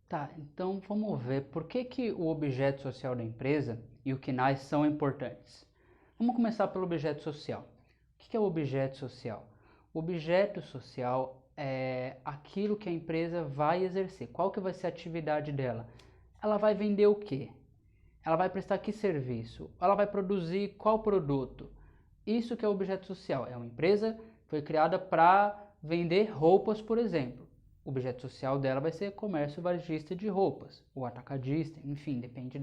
Tá, então vamos ver por que o objeto social da empresa e o KNAI são importantes. Vamos começar pelo objeto social. O que é o objeto social? O objeto social é aquilo que a empresa vai exercer. Qual que vai ser a atividade dela? Ela vai vender o quê? Ela vai prestar que serviço? Ela vai produzir qual produto? Isso que é o objeto social. É uma empresa que foi criada para vender roupas, por exemplo. O objeto social dela vai ser comércio varejista de roupas, ou atacadista, enfim, depende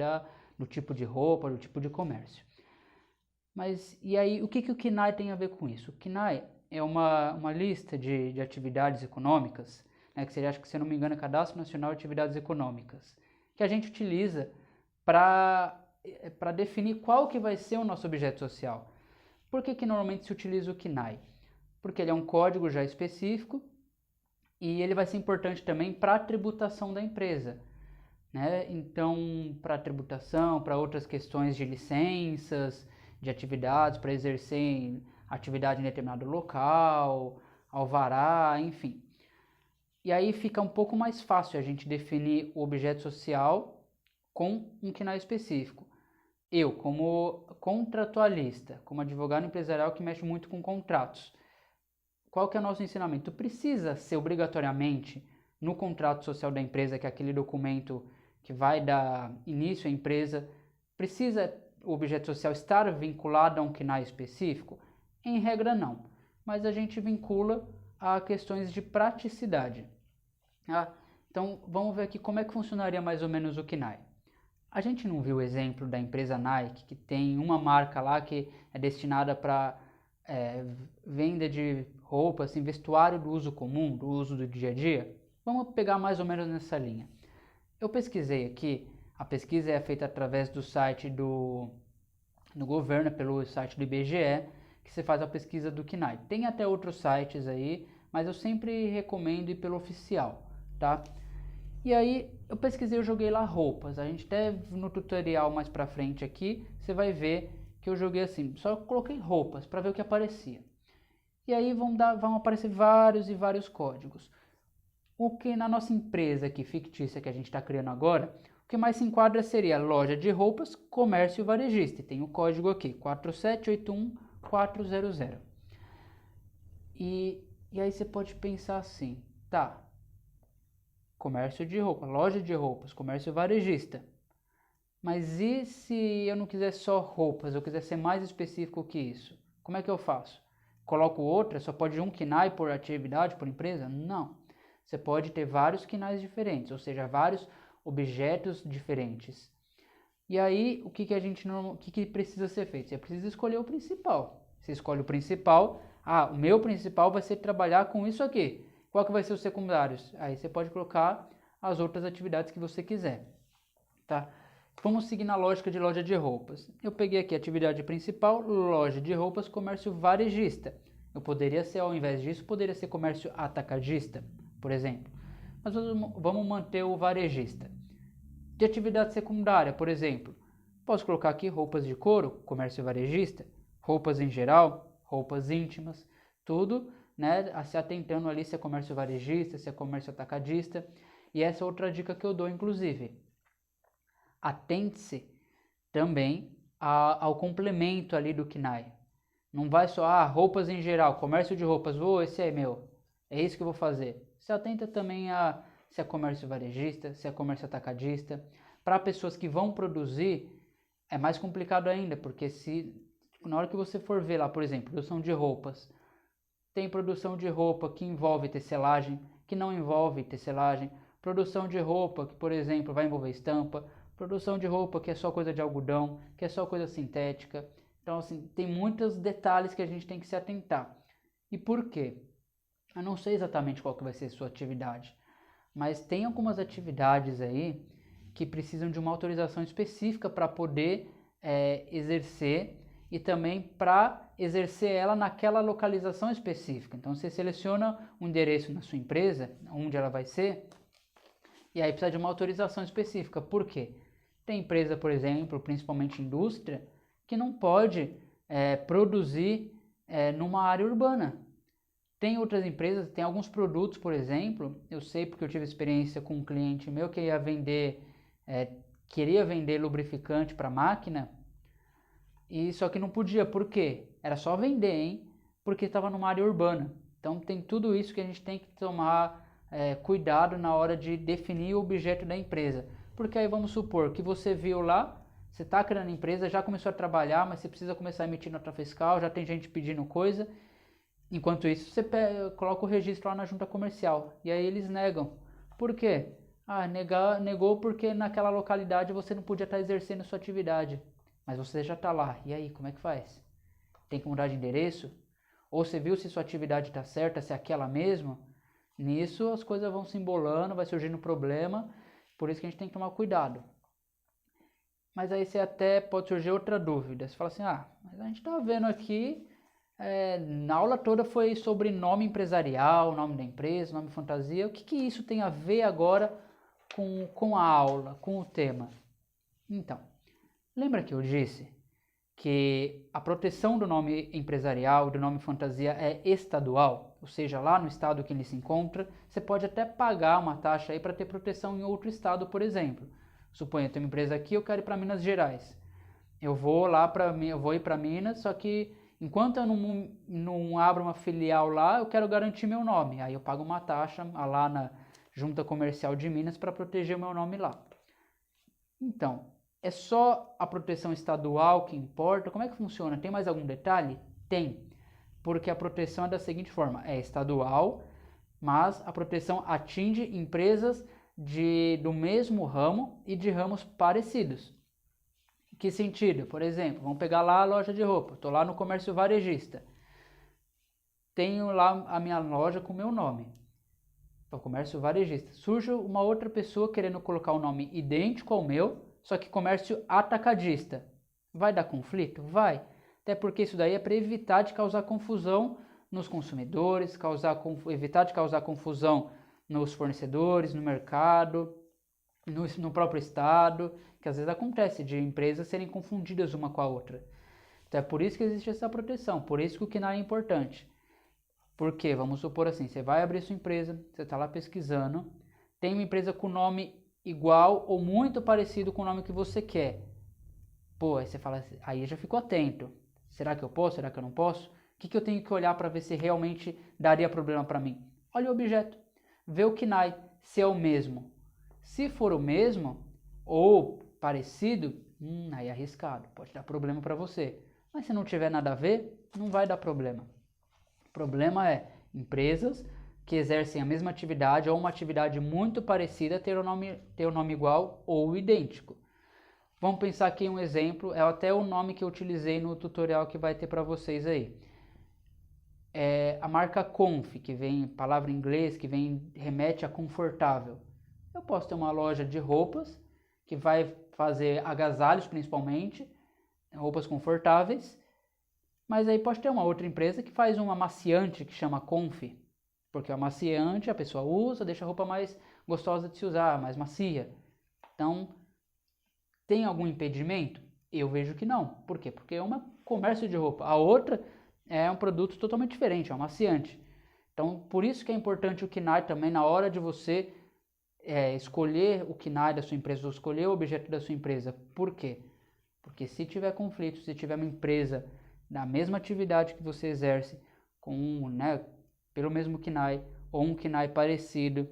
do tipo de roupa, do tipo de comércio. Mas e aí, o que o KNAI tem a ver com isso? O KNAI é uma lista de atividades econômicas, né, que seria, acho que se não me engano, é Cadastro Nacional de Atividades Econômicas, que a gente utiliza para definir qual que vai ser o nosso objeto social. Por que normalmente se utiliza o KNAI? Porque ele é um código já específico e ele vai ser importante também para a tributação da empresa, né? Então, para a tributação, para outras questões de licenças, de atividades, para exercer atividade em determinado local, alvará, enfim. E aí fica um pouco mais fácil a gente definir o objeto social com um KNAI específico. Eu, como contratualista, como advogado empresarial que mexe muito com contratos, qual que é o nosso ensinamento? Precisa ser obrigatoriamente no contrato social da empresa, que é aquele documento que vai dar início à empresa, precisa o objeto social estar vinculado a um KNAI específico? Em regra, não. Mas a gente vincula a questões de praticidade. Tá? Então, vamos ver aqui como é que funcionaria mais ou menos o KNAI. A gente não viu o exemplo da empresa Nike, que tem uma marca lá que é destinada para venda de roupas, assim, vestuário do uso comum, do uso do dia a dia? Vamos pegar mais ou menos nessa linha. Eu pesquisei aqui, a pesquisa é feita através do site do governo, pelo site do IBGE, que você faz a pesquisa do KNAI. Tem até outros sites aí, mas eu sempre recomendo ir pelo oficial, tá? E aí eu pesquisei, eu joguei lá roupas. A gente até no tutorial mais pra frente aqui, você vai ver que eu joguei assim, só coloquei roupas para ver o que aparecia. E aí vão aparecer vários e vários códigos. O que na nossa empresa aqui, fictícia, que a gente está criando agora, o que mais se enquadra seria loja de roupas, comércio varejista. E tem o código aqui, 4781400. E aí você pode pensar assim, tá, comércio de roupa, loja de roupas, comércio varejista. Mas e se eu não quiser só roupas, eu quiser ser mais específico que isso? Como é que eu faço? Coloco outra? Só pode um KNAI por atividade, por empresa? Não. Você pode ter vários KNAIs diferentes, ou seja, vários objetos diferentes. E aí, o que precisa ser feito? Você precisa escolher o principal. Você escolhe o principal. Ah, o meu principal vai ser trabalhar com isso aqui. Qual que vai ser os secundários? Aí você pode colocar as outras atividades que você quiser, tá? Vamos seguir na lógica de loja de roupas. Eu peguei aqui a atividade principal, loja de roupas, comércio varejista. Eu poderia ser, ao invés disso, poderia ser comércio atacadista, por exemplo. Mas vamos manter o varejista. De atividade secundária, por exemplo, posso colocar aqui roupas de couro, comércio varejista, roupas em geral, roupas íntimas, tudo, né, se atentando ali se é comércio varejista, se é comércio atacadista. E essa é outra dica que eu dou, inclusive. Atente-se também ao complemento ali do KNAI. Não vai só, roupas em geral, comércio de roupas, esse é meu, é isso que eu vou fazer. Se atenta também a se é comércio varejista, se é comércio atacadista. Para pessoas que vão produzir, é mais complicado ainda, porque na hora que você for ver lá, por exemplo, produção de roupas, tem produção de roupa que envolve tecelagem, que não envolve tecelagem, produção de roupa que, por exemplo, vai envolver estampa, produção de roupa que é só coisa de algodão, que é só coisa sintética. Então, assim, tem muitos detalhes que a gente tem que se atentar. E por quê? Eu não sei exatamente qual que vai ser a sua atividade, mas tem algumas atividades aí que precisam de uma autorização específica para poder exercer e também para exercer ela naquela localização específica. Então você seleciona um endereço na sua empresa, onde ela vai ser, e aí precisa de uma autorização específica. Por quê? Tem empresa, por exemplo, principalmente indústria, que não pode produzir numa área urbana. Tem outras empresas, tem alguns produtos, por exemplo, eu sei porque eu tive experiência com um cliente meu que queria vender lubrificante para máquina, e só que não podia, por quê? Era só vender, hein? Porque estava numa área urbana. Então tem tudo isso que a gente tem que tomar cuidado na hora de definir o objeto da empresa. Porque aí vamos supor que você viu lá, você está criando empresa, já começou a trabalhar, mas você precisa começar a emitir nota fiscal, já tem gente pedindo coisa. Enquanto isso, você coloca o registro lá na junta comercial. E aí eles negam. Por quê? Negou porque naquela localidade você não podia estar exercendo sua atividade. Mas você já está lá. E aí, como é que faz? Tem que mudar de endereço? Ou você viu se sua atividade está certa, se é aquela mesma? Nisso as coisas vão se embolando, vai surgindo problema. Por isso que a gente tem que tomar cuidado. Mas aí você até pode surgir outra dúvida. Você fala assim, mas a gente está vendo aqui, na aula toda foi sobre nome empresarial, nome da empresa, nome fantasia. O que isso tem a ver agora com a aula, com o tema? Então, lembra que eu disse que a proteção do nome empresarial, do nome fantasia é estadual? Ou seja, lá no estado que ele se encontra, você pode até pagar uma taxa aí para ter proteção em outro estado, por exemplo. Suponha, eu tenho uma empresa aqui, eu quero ir para Minas Gerais. Eu vou ir para Minas, só que enquanto eu não abro uma filial lá, eu quero garantir meu nome. Aí eu pago uma taxa lá na Junta Comercial de Minas para proteger o meu nome lá. Então, é só a proteção estadual que importa? Como é que funciona? Tem mais algum detalhe? Tem, porque a proteção é da seguinte forma, é estadual, mas a proteção atinge empresas do mesmo ramo e de ramos parecidos. Que sentido? Por exemplo, vamos pegar lá a loja de roupa, estou lá no comércio varejista, tenho lá a minha loja com o meu nome, o comércio varejista. Surge uma outra pessoa querendo colocar um nome idêntico ao meu, só que comércio atacadista. Vai dar conflito? Vai. Até porque isso daí é para evitar de causar confusão nos consumidores, evitar de causar confusão nos fornecedores, no mercado, no próprio estado, que às vezes acontece de empresas serem confundidas uma com a outra. Então é por isso que existe essa proteção, por isso que o KNAI é importante. Porque, vamos supor assim, você vai abrir sua empresa, você está lá pesquisando, tem uma empresa com nome igual ou muito parecido com o nome que você quer. Pô, aí você fala, aí eu já fico atento. Será que eu posso? Será que eu não posso? O que eu tenho que olhar para ver se realmente daria problema para mim? Olha o objeto, vê o KNAI, se é o mesmo. Se for o mesmo ou parecido, aí é arriscado, pode dar problema para você. Mas se não tiver nada a ver, não vai dar problema. O problema é empresas que exercem a mesma atividade ou uma atividade muito parecida ter o nome igual ou idêntico. Vamos pensar aqui em um exemplo, é até o nome que eu utilizei no tutorial que vai ter para vocês aí. É a marca Conf, que vem, palavra em inglês, que remete a confortável. Eu posso ter uma loja de roupas, que vai fazer agasalhos principalmente, roupas confortáveis, mas aí pode ter uma outra empresa que faz um amaciante que chama Conf, porque o amaciante a pessoa usa, deixa a roupa mais gostosa de se usar, mais macia. Então, tem algum impedimento? Eu vejo que não. Por quê? Porque é um comércio de roupa. A outra é um produto totalmente diferente, é um amaciante. Então, por isso que é importante o KNAI também na hora de você escolher o KNAI da sua empresa, ou escolher o objeto da sua empresa. Por quê? Porque se tiver conflito, se tiver uma empresa na mesma atividade que você exerce, pelo mesmo KNAI, ou um KNAI parecido,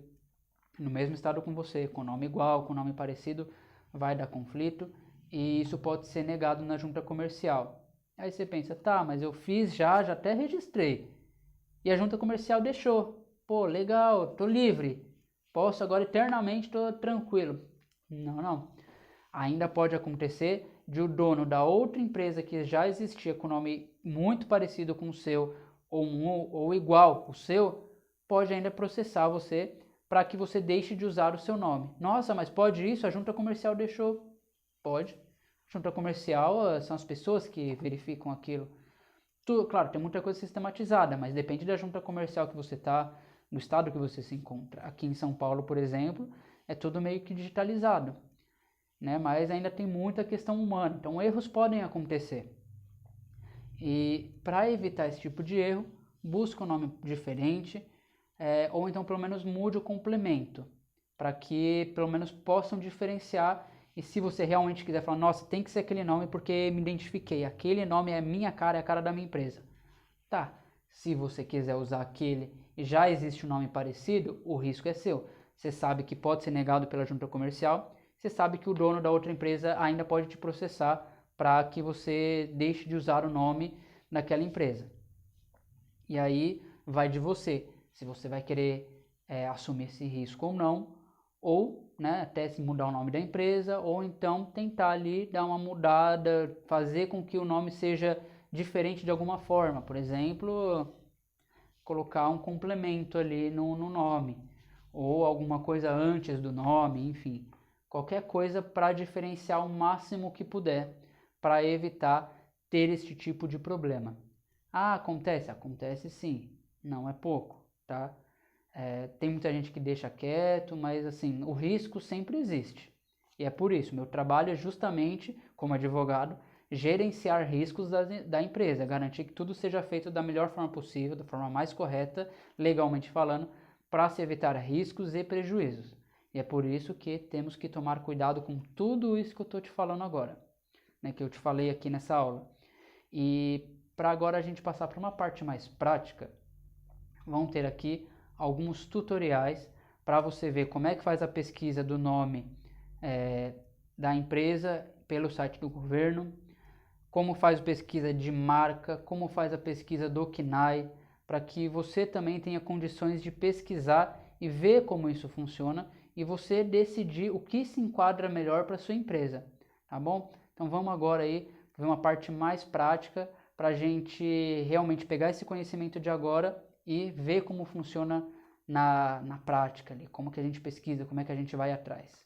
no mesmo estado com você, com nome igual, com nome parecido, vai dar conflito, e isso pode ser negado na junta comercial. Aí você pensa, tá, mas eu fiz já até registrei, e a junta comercial deixou. Pô, legal, tô livre. Posso agora eternamente, estou tranquilo. Não. Ainda pode acontecer de o dono da outra empresa que já existia com nome muito parecido com o seu, ou igual o seu, pode ainda processar você para que você deixe de usar o seu nome. Nossa, mas pode isso? A junta comercial deixou. Pode. A junta comercial são as pessoas que verificam aquilo. Claro, tem muita coisa sistematizada, mas depende da junta comercial que você está, no estado que você se encontra. Aqui em São Paulo, por exemplo, é tudo meio que digitalizado, né? Mas ainda tem muita questão humana, então erros podem acontecer. E para evitar esse tipo de erro, busque um nome diferente, ou então pelo menos mude o complemento, para que pelo menos possam diferenciar. E se você realmente quiser falar, nossa, tem que ser aquele nome porque me identifiquei, aquele nome é minha cara, é a cara da minha empresa. Tá, se você quiser usar aquele e já existe um nome parecido, o risco é seu. Você sabe que pode ser negado pela junta comercial, você sabe que o dono da outra empresa ainda pode te processar para que você deixe de usar o nome daquela empresa. E aí vai de você, se você vai querer assumir esse risco ou não, ou até se mudar o nome da empresa, ou então tentar ali dar uma mudada, fazer com que o nome seja diferente de alguma forma. Por exemplo, colocar um complemento ali no nome, ou alguma coisa antes do nome, enfim. Qualquer coisa para diferenciar o máximo que puder, para evitar ter este tipo de problema. Ah, acontece? Acontece sim, não é pouco, tá? Tem muita gente que deixa quieto, mas assim, o risco sempre existe. E é por isso, meu trabalho é justamente, como advogado, gerenciar riscos da empresa, garantir que tudo seja feito da melhor forma possível, da forma mais correta, legalmente falando, para se evitar riscos e prejuízos. E é por isso que temos que tomar cuidado com tudo isso que eu estou te falando agora, que eu te falei aqui nessa aula. E para agora a gente passar para uma parte mais prática, vão ter aqui alguns tutoriais para você ver como é que faz a pesquisa do nome da empresa pelo site do governo, como faz a pesquisa de marca, como faz a pesquisa do CNAE, para que você também tenha condições de pesquisar e ver como isso funciona e você decidir o que se enquadra melhor para sua empresa, tá bom? Então vamos agora aí ver uma parte mais prática para a gente realmente pegar esse conhecimento de agora e ver como funciona na prática ali, como que a gente pesquisa, como é que a gente vai atrás.